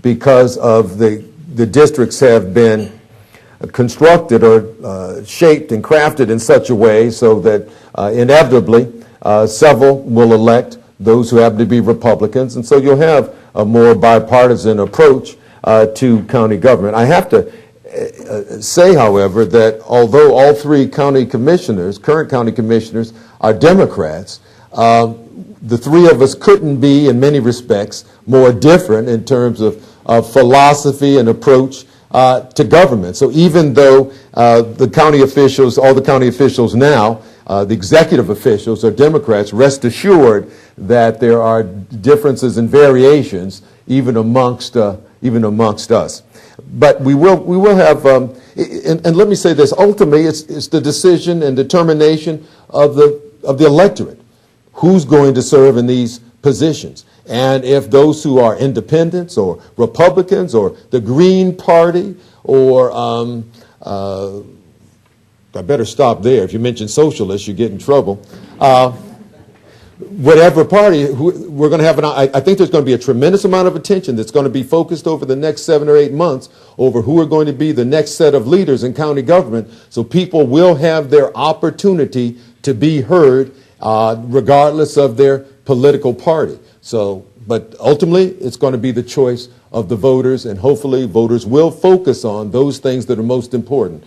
because of the districts have been constructed or shaped and crafted in such a way so that inevitably several will elect those who happen to be Republicans, and so you'll have a more bipartisan approach to county government. I have to say, however, that although all three county commissioners, current county commissioners, are Democrats, the three of us couldn't be, in many respects, more different in terms of philosophy and approach to government. So even though the county officials, all the county officials now, the executive officials are Democrats, rest assured that there are differences and variations even amongst us. But we will have, and let me say this, ultimately it's the decision and determination of the electorate who's going to serve in these positions. And if those who are independents or Republicans or the Green Party or, I better stop there. If you mention socialists, you get in trouble. Whatever party, we're going to have I think there's going to be a tremendous amount of attention that's going to be focused over the next 7 or 8 months over who are going to be the next set of leaders in county government, so people will have their opportunity to be heard regardless of their political party. So, but ultimately, it's going to be the choice of the voters, and hopefully voters will focus on those things that are most important.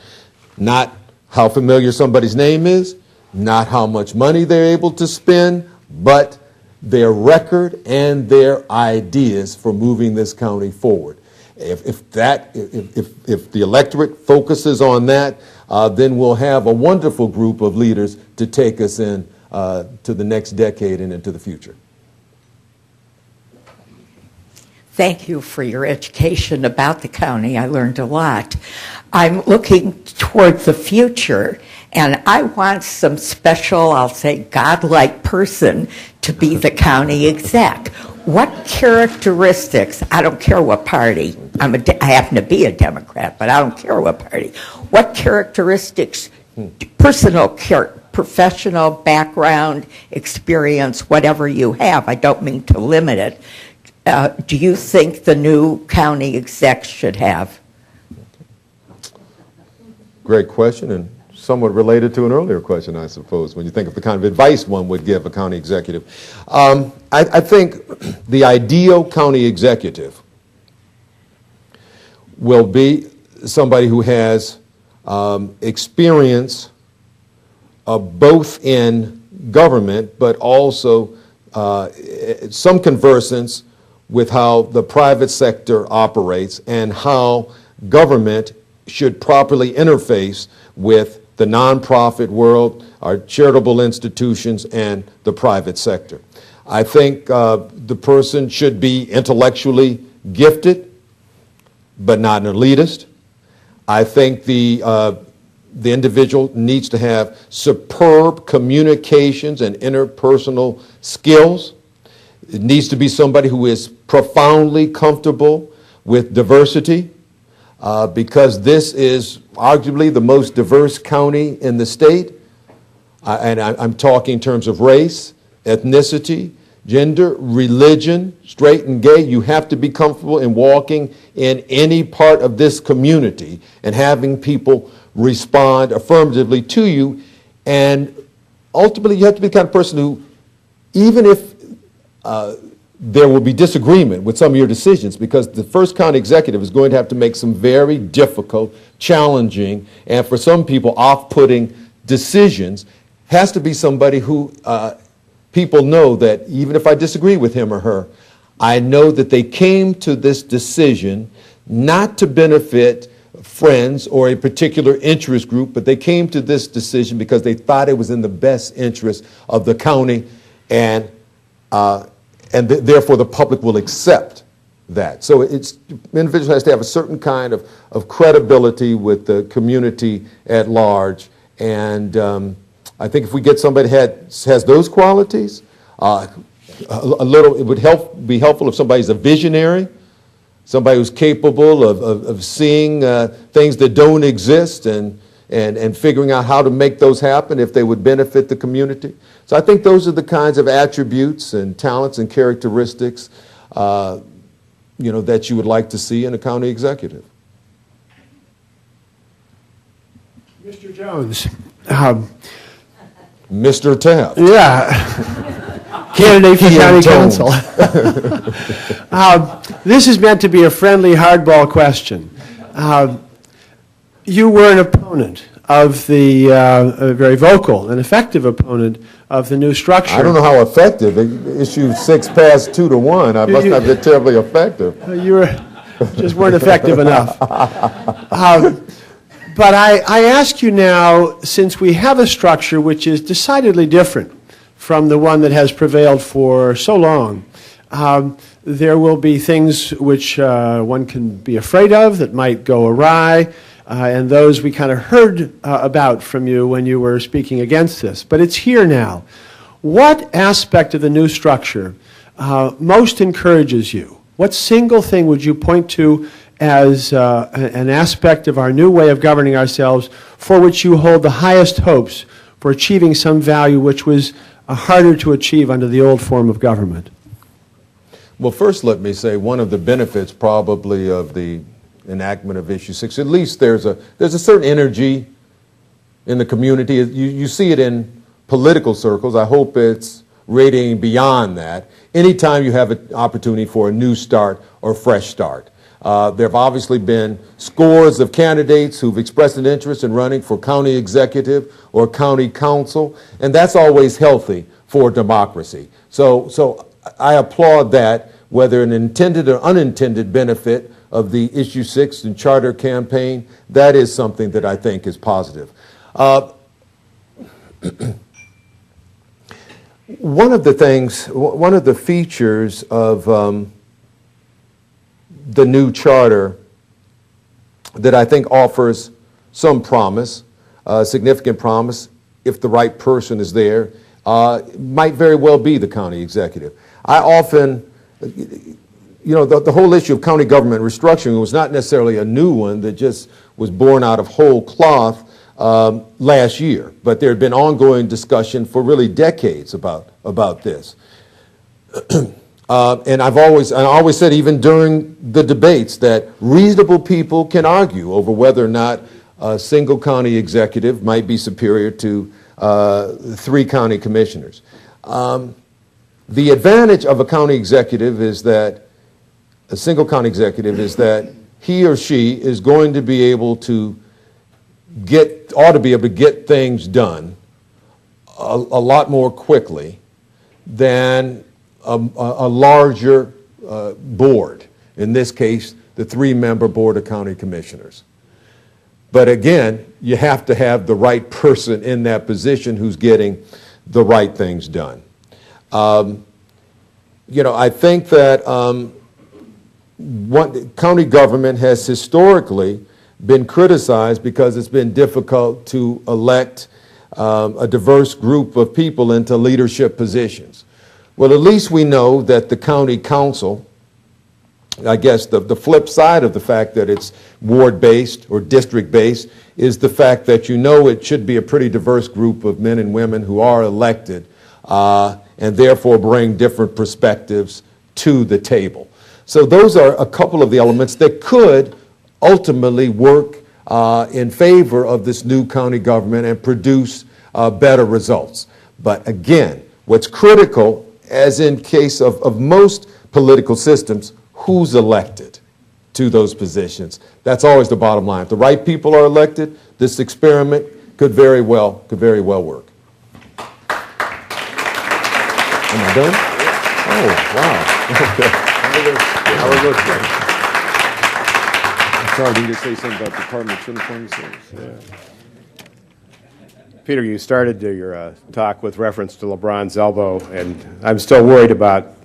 Not how familiar somebody's name is, not how much money they're able to spend, but their record and their ideas for moving this county forward. If the electorate focuses on that, then we'll have a wonderful group of leaders to take us in to the next decade and into the future. Thank you for your education about the county. I learned a lot. I'm looking toward the future, and I want some special, I'll say, godlike person to be the county exec. What characteristics, I don't care what party, I happen to be a Democrat, but I don't care what party. What characteristics, personal professional background, experience, whatever you have, I don't mean to limit it, do you think the new county exec should have? Great question, and somewhat related to an earlier question, I suppose, when you think of the kind of advice one would give a county executive. I think the ideal county executive will be somebody who has experience both in government, but also some conversance with how the private sector operates and how government should properly interface with the nonprofit world, our charitable institutions, and the private sector. I think the person should be intellectually gifted, but not an elitist. I think the individual needs to have superb communications and interpersonal skills. It needs to be somebody who is profoundly comfortable with diversity, because this is arguably the most diverse county in the state. And I'm talking in terms of race, ethnicity, gender, religion, straight and gay. You have to be comfortable in walking in any part of this community and having people respond affirmatively to you. And ultimately, you have to be the kind of person who, even if there will be disagreement with some of your decisions, because the first county executive is going to have to make some very difficult, challenging, and for some people off-putting decisions, has to be somebody who people know that even if I disagree with him or her, I know that they came to this decision not to benefit friends or a particular interest group, but they came to this decision because they thought it was in the best interest of the county, and therefore the public will accept that. So the individual has to have a certain kind of credibility with the community at large, and I think if we get somebody that has those qualities, it would be helpful if somebody's a visionary, somebody who's capable of seeing things that don't exist and figuring out how to make those happen if they would benefit the community. So I think those are the kinds of attributes and talents and characteristics that you would like to see in a county executive. Mr. Jones. Mr. Taft. Yeah. Candidate for county council. This is meant to be a friendly hardball question. You were an opponent of the, a very vocal and effective opponent of the new structure. I don't know how effective. Issue 6 passed 2-1. I must not have been terribly effective. You just weren't effective enough. But I ask you now, since we have a structure which is decidedly different from the one that has prevailed for so long, there will be things which one can be afraid of that might go awry, and those we kind of heard about from you when you were speaking against this. But it's here now. What aspect of the new structure most encourages you? What single thing would you point to as an aspect of our new way of governing ourselves for which you hold the highest hopes for achieving some value which was harder to achieve under the old form of government? Well, first let me say one of the benefits probably of the enactment of Issue 6, at least there's a certain energy in the community. You see it in political circles. I hope it's radiating beyond that. Anytime you have an opportunity for a new start or fresh start. There have obviously been scores of candidates who've expressed an interest in running for county executive or county council, and that's always healthy for democracy. So I applaud that, whether an intended or unintended benefit of the Issue 6 and charter campaign. That is something that I think is positive. One of the features of the new charter that I think offers some promise, significant promise, if the right person is there, might very well be the county executive. I often, the whole issue of county government restructuring was not necessarily a new one that just was born out of whole cloth last year, but there had been ongoing discussion for really decades about this. And I always said, even during the debates, that reasonable people can argue over whether or not a single county executive might be superior to 3 county commissioners. The advantage of a county executive is that, a single county executive, is that he or she is going to be able to ought to be able to get things done a lot more quickly than a larger board, in this case, the 3-member Board of County Commissioners. But again, you have to have the right person in that position who's getting the right things done. I think that county government has historically been criticized because it's been difficult to elect a diverse group of people into leadership positions. Well, at least we know that the county council, I guess the flip side of the fact that it's ward-based or district-based is the fact that it should be a pretty diverse group of men and women who are elected and therefore bring different perspectives to the table. So those are a couple of the elements that could ultimately work in favor of this new county government and produce better results. But again, what's critical, as in case of most political systems, who's elected to those positions. That's always the bottom line. If the right people are elected, this experiment could very well work. Am I done? Oh, wow. Okay. I'm sorry, did you say something about department's uniforms? Yeah. Peter, you started your talk with reference to LeBron's elbow, and I'm still worried about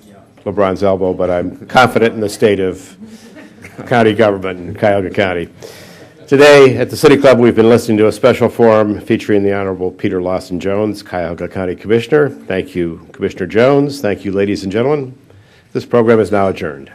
LeBron's elbow, but I'm confident in the state of county government in Cuyahoga County. Today at the City Club, we've been listening to a special forum featuring the Honorable Peter Lawson Jones, Cuyahoga County Commissioner. Thank you, Commissioner Jones. Thank you, ladies and gentlemen. This program is now adjourned.